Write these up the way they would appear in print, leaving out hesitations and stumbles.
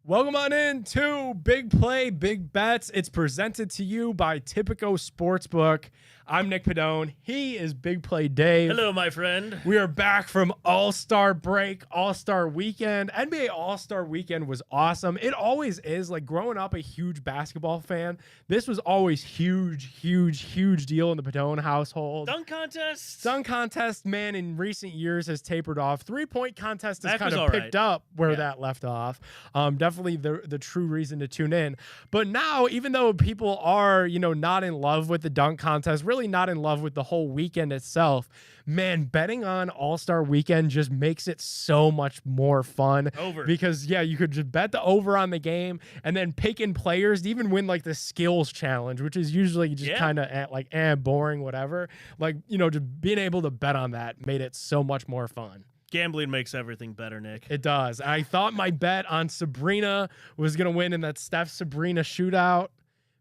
Welcome on in to Big Play, Big Bets. It's presented to you by Tipico Sportsbook. I'm Nick Pedone. He is Big Play Dave. Hello, my friend. We are back from All-Star break, All-Star weekend. NBA All-Star weekend was awesome. It always is. Like, growing up a huge basketball fan, this was always huge deal in the Pedone household. Dunk contest. Dunk contest, man, in recent years has tapered off. Three-point contest has kind of all picked right. up where that left off. Definitely the true reason to tune in. But now, even though people are, not in love with the dunk contest, really not in love with the whole weekend itself, man, betting on All-Star weekend just makes it so much more fun. Over. Because, you could just bet the over on the game and then pick in players to even win, like, the skills challenge, which is usually just kind of boring, whatever. Like, just being able to bet on that made it so much more fun. Gambling makes everything better, Nick. It does. I thought my bet on Sabrina was going to win in that Steph-Sabrina shootout.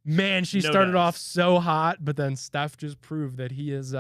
Man, she started off so hot, but then Steph just proved that he is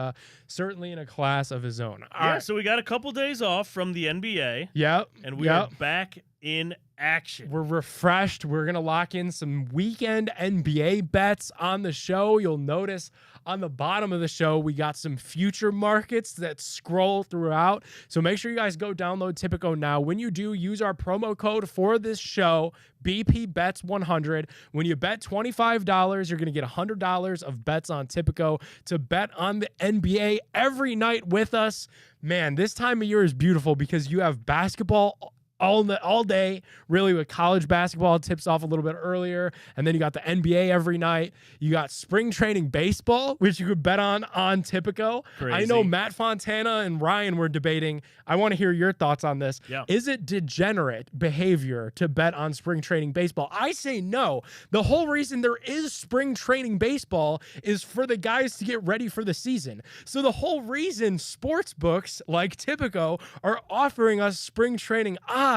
certainly in a class of his own. All right. So we got a couple days off from the NBA. Yep. And we are back in action. We're refreshed. We're going to lock in some weekend NBA bets on the show. You'll notice on the bottom of the show, we got some future markets that scroll throughout. So make sure you guys go download Tipico now. When you do, use our promo code for this show, BPBets100. When you bet $25, you're going to get $100 of bets on Tipico to bet on the NBA every night with us. Man, this time of year is beautiful because you have basketball all day, really, with college basketball. It tips off a little bit earlier, and then you got the NBA every night. You got spring training baseball, which you could bet on Tipico. Crazy. I know Matt Fontana and Ryan were debating. I want to hear your thoughts on this. Yeah. Is it degenerate behavior to bet on spring training baseball? I say no. The whole reason there is spring training baseball is for the guys to get ready for the season. So the whole reason sports books like Tipico are offering us spring training odds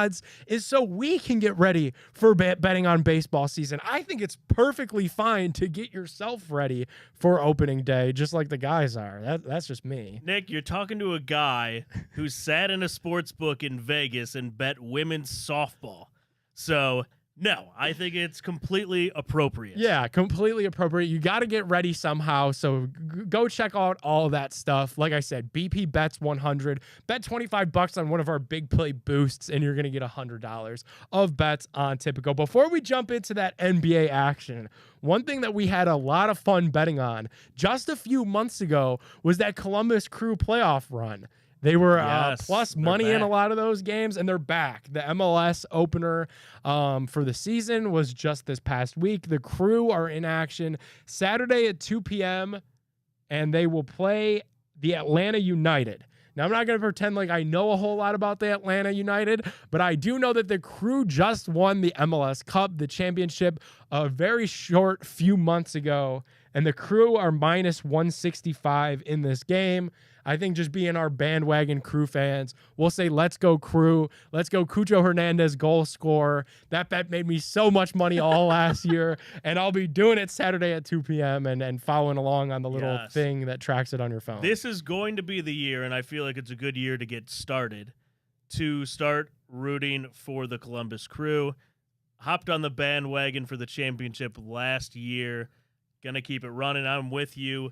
is so we can get ready for betting on baseball season. I think it's perfectly fine to get yourself ready for opening day, just like the guys are. That's just me. Nick, you're talking to a guy who sat in a sports book in Vegas and bet women's softball. So, no, I think it's completely appropriate. Yeah, completely appropriate. You got to get ready somehow. So go check out all that stuff. Like I said, BP Bets 100. Bet $25 on one of our big play boosts, and you're going to get $100 of bets on Tipico. Before we jump into that NBA action, one thing that we had a lot of fun betting on just a few months ago was that Columbus Crew playoff run. They were plus money in a lot of those games, and they're back. The MLS opener for the season was just this past week. The Crew are in action Saturday at 2 p.m., and they will play the Atlanta United. Now, I'm not going to pretend like I know a whole lot about the Atlanta United, but I do know that the Crew just won the MLS Cup, the championship, a very short few months ago, and the Crew are minus 165 in this game. I think just being our bandwagon Crew fans, we'll say, let's go Crew. Let's go Cucho Hernandez, goal scorer. That bet made me so much money all last year, and I'll be doing it Saturday at 2 p.m. and following along on the little thing that tracks it on your phone. This is going to be the year, and I feel like it's a good year to get started, to start rooting for the Columbus Crew. Hopped on the bandwagon for the championship last year. Gonna keep it running. I'm with you.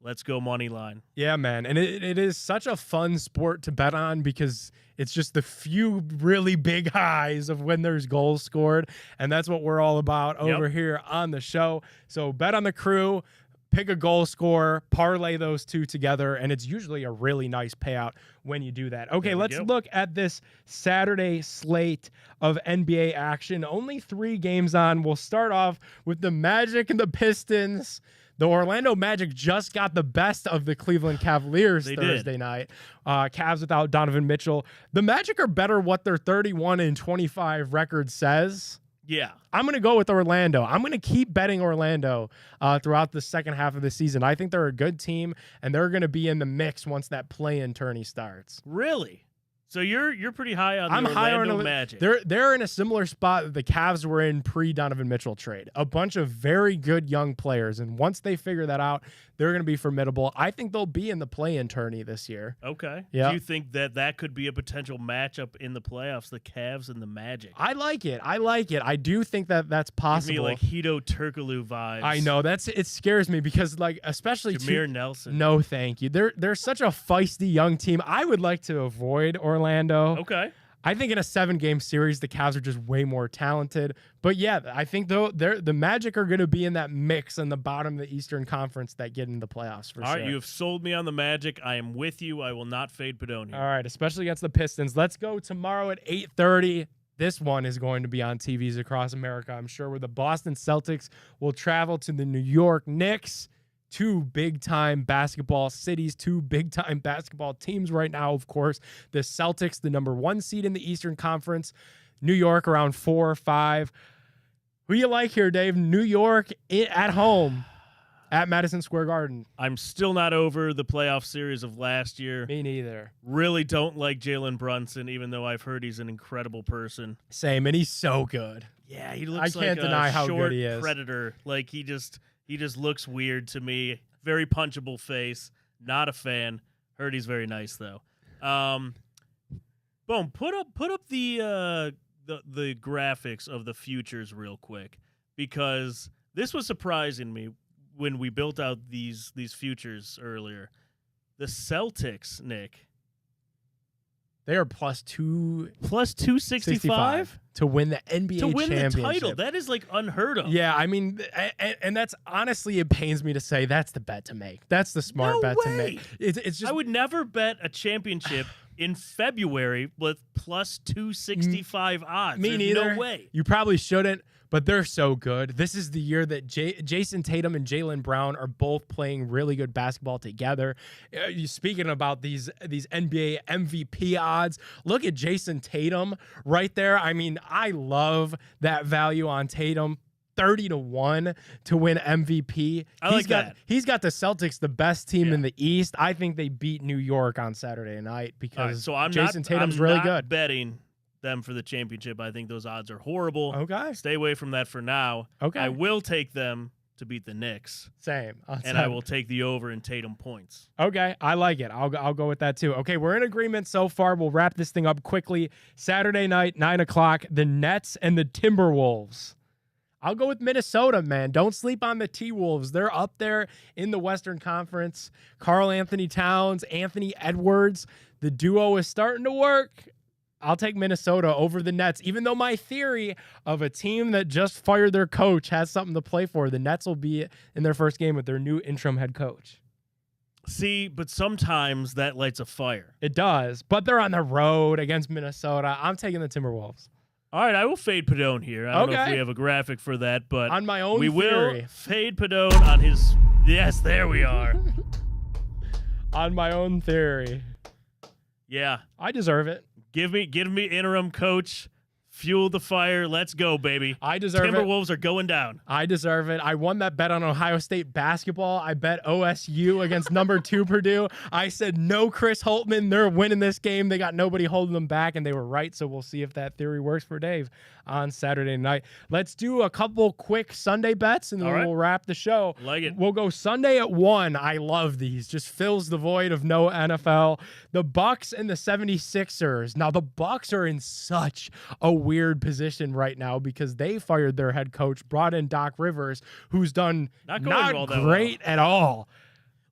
Let's go money line. Yeah, man. And it is such a fun sport to bet on because it's just the few really big highs of when there's goals scored. And that's what we're all about over here on the show. So bet on the Crew, pick a goal scorer, parlay those two together, and it's usually a really nice payout when you do that. Okay, let's look at this Saturday slate of NBA action. Only 3 games on. We'll start off with the Magic and the Pistons. The Orlando Magic just got the best of the Cleveland Cavaliers Thursday night. Cavs without Donovan Mitchell. The Magic are better what their 31-25 record says. Yeah. I'm going to go with Orlando. I'm going to keep betting Orlando throughout the second half of the season. I think they're a good team, and they're going to be in the mix once that play-in tourney starts. Really? So you're pretty high on I'm the higher Orlando on Magic. They're in a similar spot that the Cavs were in pre-Donovan Mitchell trade. A bunch of very good young players, and once they figure that out, they're going to be formidable. I think they'll be in the play-in tourney this year. Okay. Yeah. Do you think that could be a potential matchup in the playoffs, the Cavs and the Magic? I like it. I do think that that's possible. Give me like Hito Turkoglu vibes. I know it scares me because like especially Jameer Nelson. No, thank you. They're such a feisty young team. I would like to avoid Orlando. Okay. I think in a 7-game series, the Cavs are just way more talented. But yeah, I think though the Magic are going to be in that mix in the bottom of the Eastern Conference that get into the playoffs for sure. All right, you have sold me on the Magic. I am with you. I will not fade Pedone here. All right, especially against the Pistons. Let's go tomorrow at 8:30. This one is going to be on TVs across America, I'm sure, where the Boston Celtics will travel to the New York Knicks. 2 big-time basketball cities, 2 big-time basketball teams right now, of course. The Celtics, the number 1 seed in the Eastern Conference. New York around 4 or 5. Who you like here, Dave? New York at home at Madison Square Garden. I'm still not over the playoff series of last year. Me neither. Really don't like Jalen Brunson, even though I've heard he's an incredible person. Same, and he's so good. Yeah, he looks I can't like deny a how short good he is. predator. Like he just looks weird to me. Very punchable face. Not a fan. Heard he's very nice though. Boom. Put up the graphics of the futures real quick, because this was surprising me when we built out these futures earlier. The Celtics, Nick, they are plus 265 to win the NBA to win championship. the title. That is like unheard of. Yeah, I mean, and that's honestly, it pains me to say that's the bet to make. That's the smart bet to make. It's just I would never bet a championship in February with plus 265 odds. Me There's neither. No way. You probably shouldn't, but they're so good. This is the year that Jason Tatum and Jaylen Brown are both playing really good basketball together. Speaking about these NBA MVP odds, look at Jason Tatum right there. I mean, I love that value on Tatum. 30-1 to win MVP. He's got the Celtics, the best team in the East. I think they beat New York on Saturday night because Jason Tatum's really good. Betting them for the championship. I think those odds are horrible. Okay. Stay away from that for now. Okay. I will take them to beat the Knicks. Same. And I will take the over in Tatum points. Okay, I like it. I'll go with that too. Okay, we're in agreement so far. We'll wrap this thing up quickly. Saturday night, 9 o'clock, the Nets and the Timberwolves. I'll go with Minnesota, man. Don't sleep on the T-Wolves. They're up there in the Western Conference. Karl Anthony Towns, Anthony Edwards. The duo is starting to work. I'll take Minnesota over the Nets, even though my theory of a team that just fired their coach has something to play for. The Nets will be in their first game with their new interim head coach. See, but sometimes that lights a fire. It does, but they're on the road against Minnesota. I'm taking the Timberwolves. All right, I will fade Pedone here. I don't know if we have a graphic for that, but on my own we theory. will fade Pedone on his. Yes, there we are. On my own theory. Yeah, I deserve it. Give me interim coach. Fuel the fire. Let's go, baby. I deserve Timberwolves are going down. I deserve it. I won that bet on Ohio State basketball. I bet OSU against number 2 Purdue. I said no Chris Holtman. They're winning this game. They got nobody holding them back, and they were right. So we'll see if that theory works for Dave on Saturday night. Let's do a couple quick Sunday bets, and then we'll wrap the show. Like it. We'll go Sunday at 1. I love these. Just fills the void of no NFL. The Bucks and the 76ers. Now, the Bucks are in such a weird position right now because they fired their head coach, brought in Doc Rivers, who's done not great at all.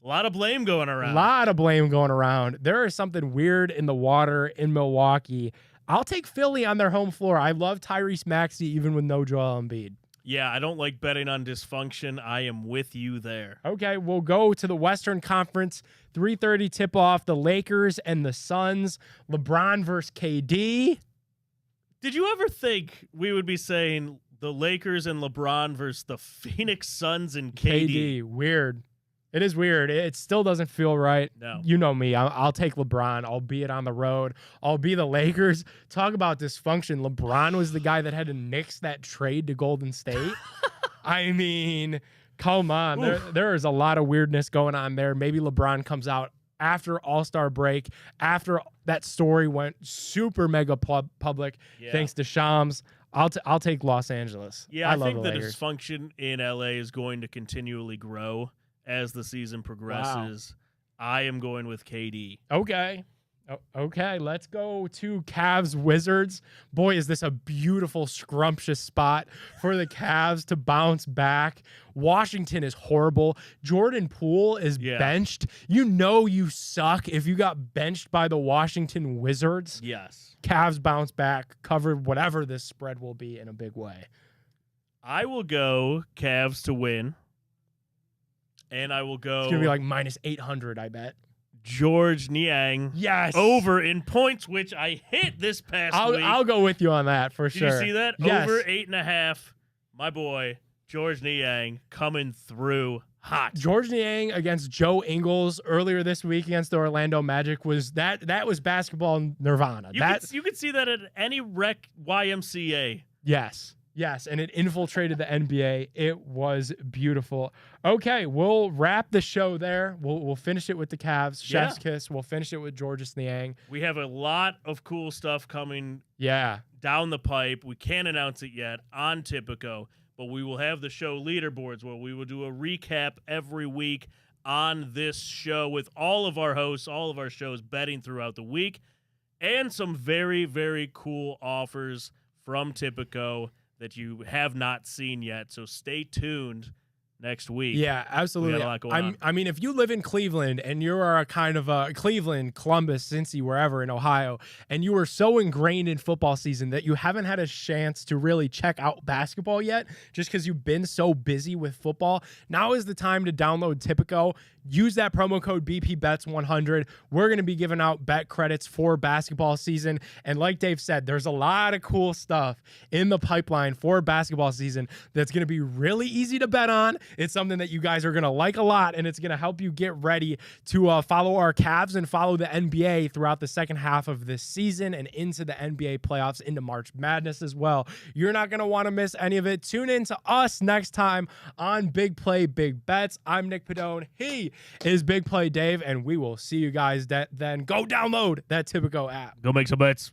A lot of blame going around. There is something weird in the water in Milwaukee. I'll take Philly on their home floor. I love Tyrese Maxey even with no Joel Embiid. Yeah, I don't like betting on dysfunction. I am with you there. Okay, we'll go to the Western Conference. 3:30 tip-off, the Lakers and the Suns. LeBron versus KD. Did you ever think we would be saying the Lakers and LeBron versus the Phoenix Suns and KD? Weird. It is weird. It still doesn't feel right. No. You know me. I'll take LeBron, albeit on the road. I'll be the Lakers. Talk about dysfunction. LeBron was the guy that had to nix that trade to Golden State. I mean, come on. There is a lot of weirdness going on there. Maybe LeBron comes out after All-Star break, after that story went super mega public, thanks to Shams. I'll take Los Angeles. Yeah, I I love think the the Lakers. dysfunction in LA is going to continually grow as the season progresses. I am going with KD. Okay. Okay, let's go to Cavs Wizards. Boy, is this a beautiful, scrumptious spot for the Cavs to bounce back. Washington is horrible. Jordan Poole is benched. You know you suck if you got benched by the Washington Wizards. Yes. Cavs bounce back, cover whatever this spread will be in a big way. I will go Cavs to win. And I will go... It's going to be like minus 800, I bet. George Niang. Yes. Over in points, which I hit this past week. I'll go with you on that for sure. Did you see that? Yes. Over 8.5. My boy, George Niang, coming through hot. George Niang against Joe Ingles earlier this week against the Orlando Magic was that was basketball nirvana. You could see that at any rec YMCA. Yes, and it infiltrated the NBA. It was beautiful. Okay, we'll wrap the show there. We'll finish it with the Cavs. Chef's kiss. We'll finish it with Georges Niang. We have a lot of cool stuff coming down the pipe. We can't announce it yet on Tipico, but we will have the show leaderboards where we will do a recap every week on this show with all of our hosts, all of our shows betting throughout the week, and some very, very cool offers from Tipico that you have not seen yet. So stay tuned next week. Yeah, absolutely. We got a lot going on. I mean, if you live in Cleveland and you are a kind of a Cleveland, Columbus, Cincy, wherever in Ohio, and you are so ingrained in football season that you haven't had a chance to really check out basketball yet, just because you've been so busy with football, now is the time to download Tipico. Use that promo code BPBets100. We're going to be giving out bet credits for basketball season. And like Dave said, there's a lot of cool stuff in the pipeline for basketball season that's going to be really easy to bet on. It's something that you guys are going to like a lot, and it's going to help you get ready to follow our Cavs and follow the NBA throughout the second half of this season and into the NBA playoffs, into March Madness as well. You're not going to want to miss any of it. Tune in to us next time on Big Play, Big Bets. I'm Nick Pedone. He is Big Play Dave, and we will see you guys then. Go download that Tipico app. Go make some bets.